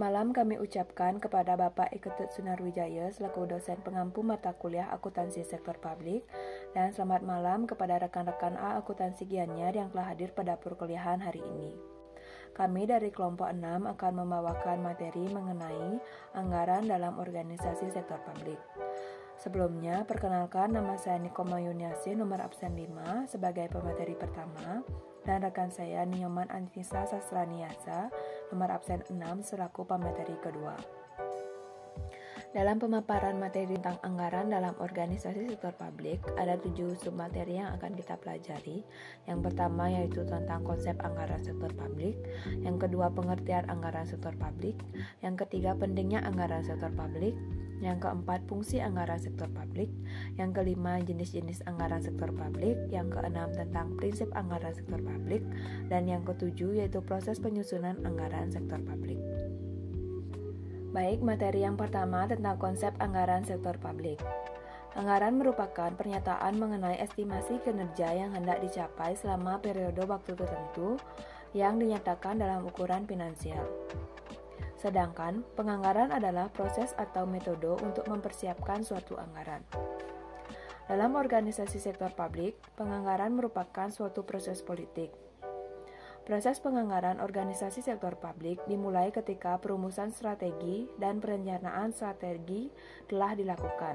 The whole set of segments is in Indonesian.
malam kami ucapkan kepada Bapak Eketut Sunarwijaya selaku dosen pengampu mata kuliah akuntansi sektor publik, dan selamat malam kepada rekan-rekan A akuntansi Gianyar yang telah hadir pada perkuliahan hari ini. Kami dari kelompok 6 akan membawakan materi mengenai anggaran dalam organisasi sektor publik. Sebelumnya, perkenalkan nama saya Nikoma Yuniasi, nomor absen 5 sebagai pemateri pertama, dan rekan saya Nyoman Anissa Sastraniasa, nomor absen 6 selaku pemateri kedua. Dalam pemaparan materi tentang anggaran dalam organisasi sektor publik, ada 7 submateri yang akan kita pelajari. Yang pertama yaitu tentang konsep anggaran sektor publik, yang kedua pengertian anggaran sektor publik, yang ketiga pentingnya anggaran sektor publik, yang keempat fungsi anggaran sektor publik, yang kelima jenis-jenis anggaran sektor publik, yang keenam tentang prinsip anggaran sektor publik, dan yang ketujuh yaitu proses penyusunan anggaran sektor publik. Baik, materi yang pertama tentang konsep anggaran sektor publik. Anggaran merupakan pernyataan mengenai estimasi kinerja yang hendak dicapai selama periode waktu tertentu yang dinyatakan dalam ukuran finansial. Sedangkan penganggaran adalah proses atau metode untuk mempersiapkan suatu anggaran. Dalam organisasi sektor publik, penganggaran merupakan suatu proses politik. Proses penganggaran organisasi sektor publik dimulai ketika perumusan strategi dan perencanaan strategi telah dilakukan.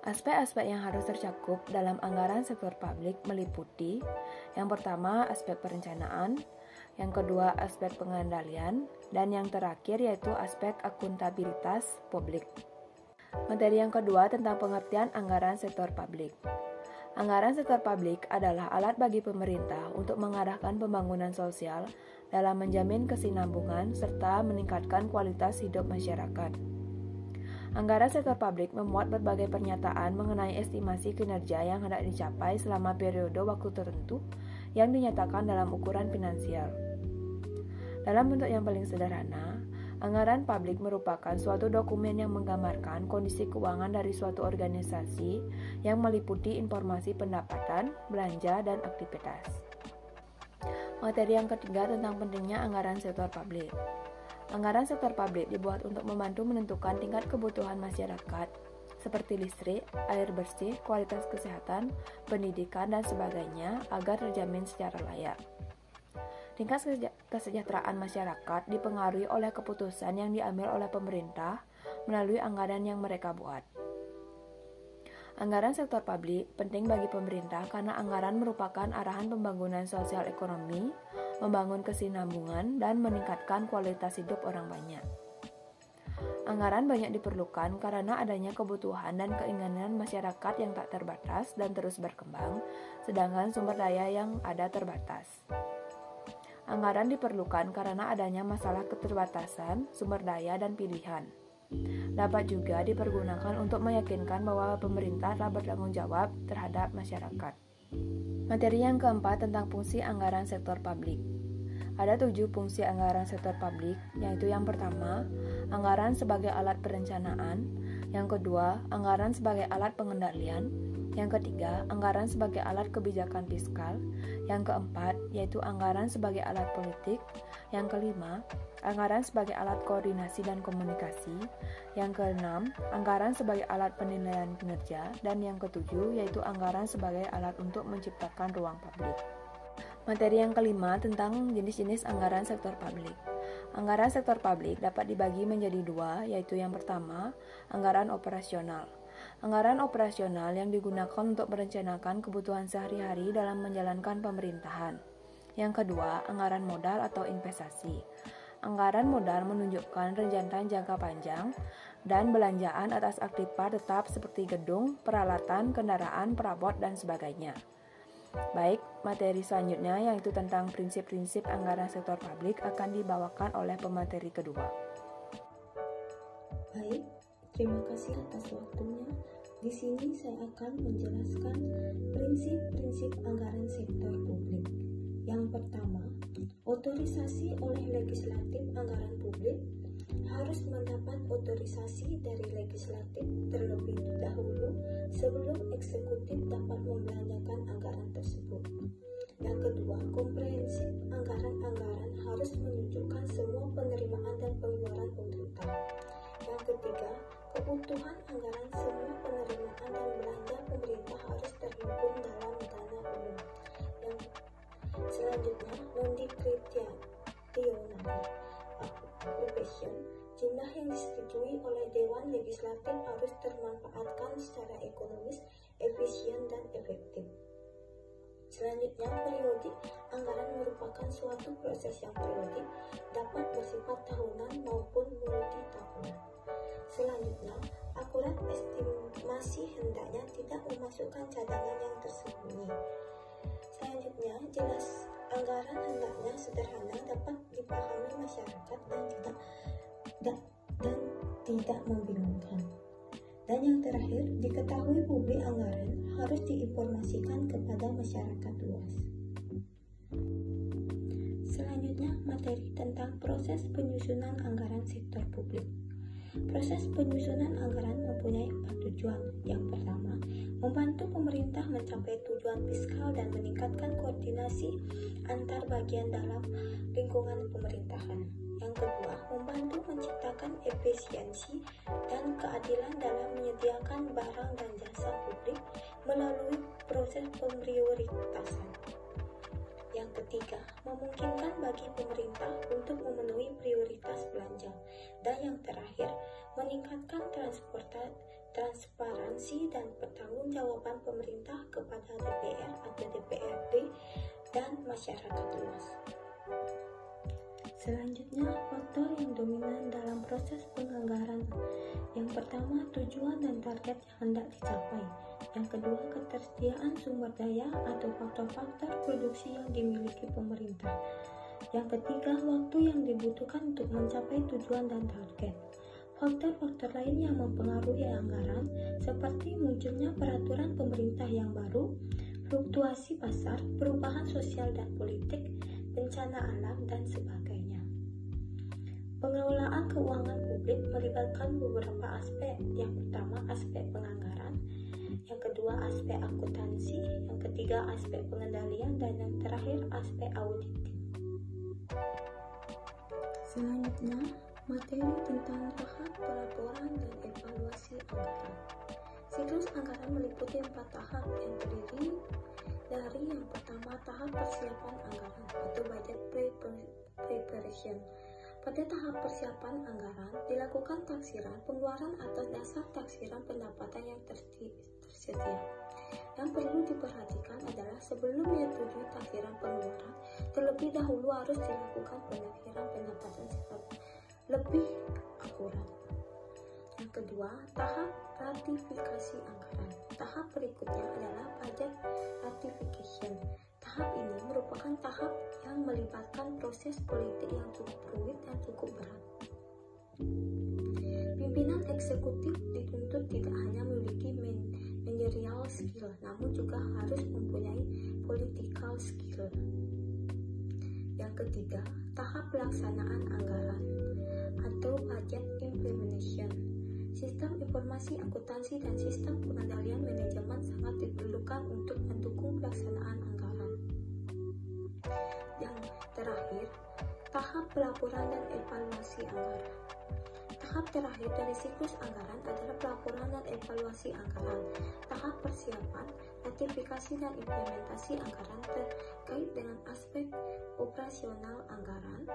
Aspek-aspek yang harus tercakup dalam anggaran sektor publik meliputi yang pertama aspek perencanaan, yang kedua aspek pengendalian, dan yang terakhir yaitu aspek akuntabilitas publik. Materi yang kedua tentang pengertian anggaran sektor publik. Anggaran sektor publik adalah alat bagi pemerintah untuk mengarahkan pembangunan sosial dalam menjamin kesinambungan serta meningkatkan kualitas hidup masyarakat. Anggaran sektor publik memuat berbagai pernyataan mengenai estimasi kinerja yang hendak dicapai selama periode waktu tertentu yang dinyatakan dalam ukuran finansial. Dalam bentuk yang paling sederhana, anggaran publik merupakan suatu dokumen yang menggambarkan kondisi keuangan dari suatu organisasi yang meliputi informasi pendapatan, belanja, dan aktivitas. Materi yang ketiga tentang pentingnya anggaran sektor publik. Anggaran sektor publik dibuat untuk membantu menentukan tingkat kebutuhan masyarakat seperti listrik, air bersih, kualitas kesehatan, pendidikan, dan sebagainya agar terjamin secara layak. Tingkat kesejahteraan masyarakat dipengaruhi oleh keputusan yang diambil oleh pemerintah melalui anggaran yang mereka buat. Anggaran sektor publik penting bagi pemerintah karena anggaran merupakan arahan pembangunan sosial ekonomi, membangun kesinambungan, dan meningkatkan kualitas hidup orang banyak. Anggaran banyak diperlukan karena adanya kebutuhan dan keinginan masyarakat yang tak terbatas dan terus berkembang, sedangkan sumber daya yang ada terbatas. Anggaran diperlukan karena adanya masalah keterbatasan, sumber daya, dan pilihan. Dapat juga dipergunakan untuk meyakinkan bahwa pemerintah telah bertanggung jawab terhadap masyarakat. Materi yang keempat tentang fungsi anggaran sektor publik. Ada 7 fungsi anggaran sektor publik, yaitu yang pertama, anggaran sebagai alat perencanaan, yang kedua, anggaran sebagai alat pengendalian, yang ketiga, anggaran sebagai alat kebijakan fiskal, yang keempat, yaitu anggaran sebagai alat politik, yang kelima, anggaran sebagai alat koordinasi dan komunikasi, yang keenam, anggaran sebagai alat penilaian kinerja, dan yang ketujuh, yaitu anggaran sebagai alat untuk menciptakan ruang publik. Materi yang kelima tentang jenis-jenis anggaran sektor publik. Anggaran sektor publik dapat dibagi menjadi 2, yaitu yang pertama, anggaran operasional. Anggaran operasional yang digunakan untuk merencanakan kebutuhan sehari-hari dalam menjalankan pemerintahan. Yang kedua, anggaran modal atau investasi. Anggaran modal menunjukkan rencana jangka panjang dan belanjaan atas aktivitas tetap seperti gedung, peralatan, kendaraan, perabot, dan sebagainya. Baik, materi selanjutnya yaitu tentang prinsip-prinsip anggaran sektor publik akan dibawakan oleh pemateri kedua. Baik, terima kasih atas waktunya. Di sini saya akan menjelaskan prinsip-prinsip anggaran sektor publik. Yang pertama, otorisasi oleh legislatif anggaran publik harus mendapat otorisasi dari legislatif terlebih dahulu sebelum eksekutif dapat membelanjakan anggaran tersebut. Yang kedua, komprehensif anggaran harus menunjukkan semua penerimaan dan pengeluaran pemerintah. Yang ketiga, kebutuhan anggaran semua penerimaan dan belanja pemerintah harus terhimpun dalam dana umum. Yang selanjutnya, non-discretionary appropriation, jumlah yang disetujui oleh Dewan Legislatif harus termanfaatkan secara ekonomis, efisien, dan efektif. Selanjutnya, periodik anggaran merupakan suatu proses yang periodik, dapat bersifat tahunan maupun multi-tahunan. Selanjutnya, akurat estimasi hendaknya tidak memasukkan cadangan yang tersembunyi. Selanjutnya, jelas anggaran hendaknya sederhana, dapat dipahami masyarakat dan tidak membingungkan. Dan yang terakhir, diketahui publik anggaran harus diinformasikan kepada masyarakat luas. Selanjutnya, materi tentang proses penyusunan anggaran sektor publik. Proses penyusunan anggaran mempunyai 4 tujuan. Yang pertama, membantu pemerintah mencapai tujuan fiskal dan meningkatkan koordinasi antar bagian dalam lingkungan pemerintahan. Yang kedua, membantu menciptakan efisiensi dan keadilan dalam menyediakan barang dan jasa publik melalui proses pemprioritasan. Yang ketiga, memungkinkan bagi pemerintah untuk memenuhi prioritas belanja. Dan yang terakhir, meningkatkan transparansi dan pertanggungjawaban pemerintah kepada DPR atau DPRD dan masyarakat luas. Selanjutnya, faktor yang dominan dalam proses penganggaran. Yang pertama, tujuan dan target yang hendak dicapai. Yang kedua, ketersediaan sumber daya atau faktor-faktor produksi yang dimiliki pemerintah. Yang ketiga, waktu yang dibutuhkan untuk mencapai tujuan dan target. Faktor-faktor lain yang mempengaruhi anggaran seperti munculnya peraturan pemerintah yang baru, fluktuasi pasar, perubahan sosial dan politik, bencana alam, dan sebagainya. Pengelolaan keuangan publik melibatkan beberapa aspek. Yang pertama, aspek penganggaran. Yang kedua, aspek akuntansi. Yang ketiga, aspek pengendalian. Dan yang terakhir, aspek auditing. Selanjutnya, materi tentang tahap pelaporan dan evaluasi anggaran. Siklus anggaran meliputi 4 tahap yang terdiri dari yang pertama, tahap persiapan anggaran atau budget preparation. Pada tahap persiapan anggaran, dilakukan taksiran pengeluaran atas dasar taksiran pendapatan yang tersedia. Yang perlu diperhatikan adalah sebelum menyetujui taksiran pengeluaran, terlebih dahulu harus dilakukan penakhiran pendapatan sifat lebih akurat. Yang kedua, tahap ratifikasi anggaran. Tahap berikutnya adalah budget ratification. Tahap ini merupakan tahap yang melibatkan proses politik yang cukup rumit dan cukup berat. Pimpinan eksekutif dituntut tidak hanya memiliki managerial skill, namun juga harus mempunyai political skill. Yang ketiga, tahap pelaksanaan anggaran atau budget implementation. Sistem informasi akuntansi dan sistem pengendalian manajemen sangat diperlukan untuk mendukung pelaksanaan anggaran. Yang terakhir, tahap pelaporan dan evaluasi anggaran. Tahap terakhir dari siklus anggaran adalah pelaporan dan evaluasi anggaran. Tahap persiapan, ratifikasi dan implementasi anggaran terkait dengan aspek operasional anggaran.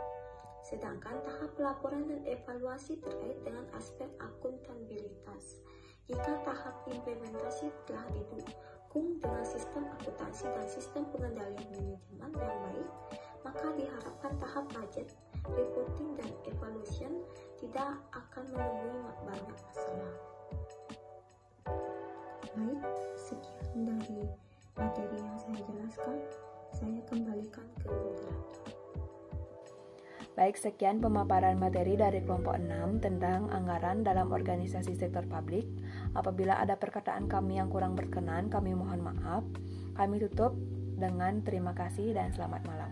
Sedangkan tahap pelaporan dan evaluasi terkait dengan aspek akuntabilitas. Jika tahap implementasi telah didukung dengan sistem akuntansi dan sistem pengendalian manajemen yang baik, maka diharapkan tahap budget, reporting, dan evaluation tidak akan menemui banyak masalah. Baik, sekian dari materi yang saya jelaskan. Saya kembalikan ke moderator. Baik, sekian pemaparan materi dari kelompok 6 tentang anggaran dalam organisasi sektor publik. Apabila ada perkataan kami yang kurang berkenan, kami mohon maaf. Kami tutup dengan terima kasih dan selamat malam.